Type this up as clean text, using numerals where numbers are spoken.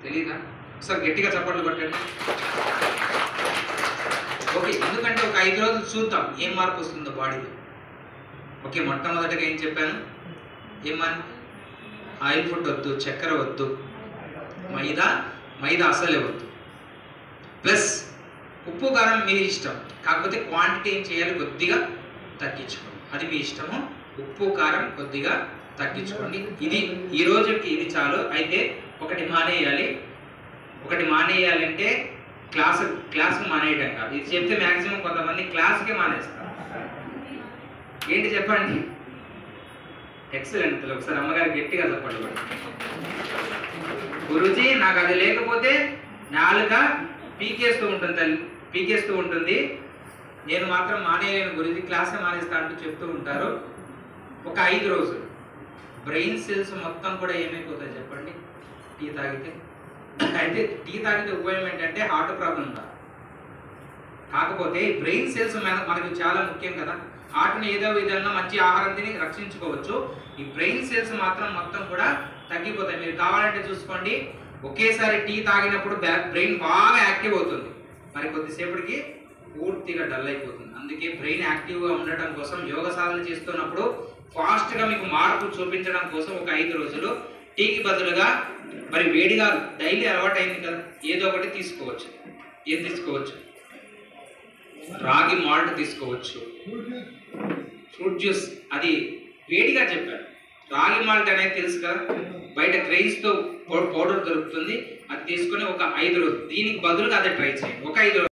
తెలీదా? ఒకసారి గట్టిగా చప్పట్లు కొట్టండి. ఓకే, ఎందుకంటే ఒక 5 రోజులు చూద్దాం ఏం మార్పు వస్తుందో బాడీలో. ఓకే, మొట్టమొదటిగా ఏం చెప్పాను? ఏమని? ఆయిల్ ఫుడ్ వద్దు, చక్కెర వద్దు, మైదా అసలే వద్దు. ప్లస్ ఉప్పు కారం మీ ఇష్టం, కాకపోతే క్వాంటిటీ ఏం చేయాలి? కొద్దిగా తగ్గించుకోండి. అది మీ ఇష్టము. ఉప్పు కారం కొద్దిగా తగ్గించుకోండి. ఇది ఈ రోజుకి ఇది చాలు. అయితే ఒకటి మానేయాలంటే క్లాసు మానేయడం కాదు. ఇది చెప్తే మ్యాక్సిమం కొంతమంది క్లాస్కే మానేస్తారు. ఏంటి చెప్పండి? ఎక్సలెంట్. ఒకసారి అమ్మగారు గట్టిగా చెప్పండి. గురూజీ నాకు అది లేకపోతే నాలుక పీకేస్తూ ఉంటుంది, నేను మాత్రం మానేయలేను గురూజీ, క్లాసే మానేస్తా అంటూ చెప్తూ ఉంటారు. ఒక 5 రోజులు బ్రెయిన్ సెల్స్ మొత్తం కూడా ఏమైపోతాయి చెప్పండి టీ తాగితే? అయితే టీ తాగితే ఉపయోగం ఏంటంటే హార్ట్ ప్రాబ్లం కాదు, కాకపోతే బ్రెయిన్ సెల్స్ మనకు చాలా ముఖ్యం కదా. హార్ట్ని ఏదో విధంగా మంచి ఆహారం తిని రక్షించుకోవచ్చు. ఈ బ్రెయిన్ సెల్స్ మాత్రం మొత్తం కూడా తగ్గిపోతాయి. మీరు కావాలంటే చూసుకోండి, ఒకేసారి టీ తాగినప్పుడు బ్రెయిన్ బాగా యాక్టివ్ అవుతుంది, మరి కొద్దిసేపటికి పూర్తిగా డల్ అయిపోతుంది. అందుకే బ్రెయిన్ యాక్టివ్గా ఉండటం కోసం యోగ సాధన చేస్తున్నప్పుడు ఫాస్ట్గా మీకు మార్పు చూపించడం కోసం ఒక 5 రోజులు టీకి బదులుగా మరి వేడిగా డైలీ అలవాటు అయింది కదా, ఏదో ఒకటి తీసుకోవచ్చు. ఏం తీసుకోవచ్చు? రాగి మాల్ట్ తీసుకోవచ్చు, ఫ్రూట్ జ్యూస్, అది వేడిగా చెప్పారు. రాగి మాల్ట్ అనేది తెలుసు కదా, బయట గ్రెయిన్స్తో పౌడర్ దొరుకుతుంది, అది తీసుకొని ఒక 5 రోజులు దీనికి బదులుగా అదే ట్రై చేయండి. ఒక 5 రోజులు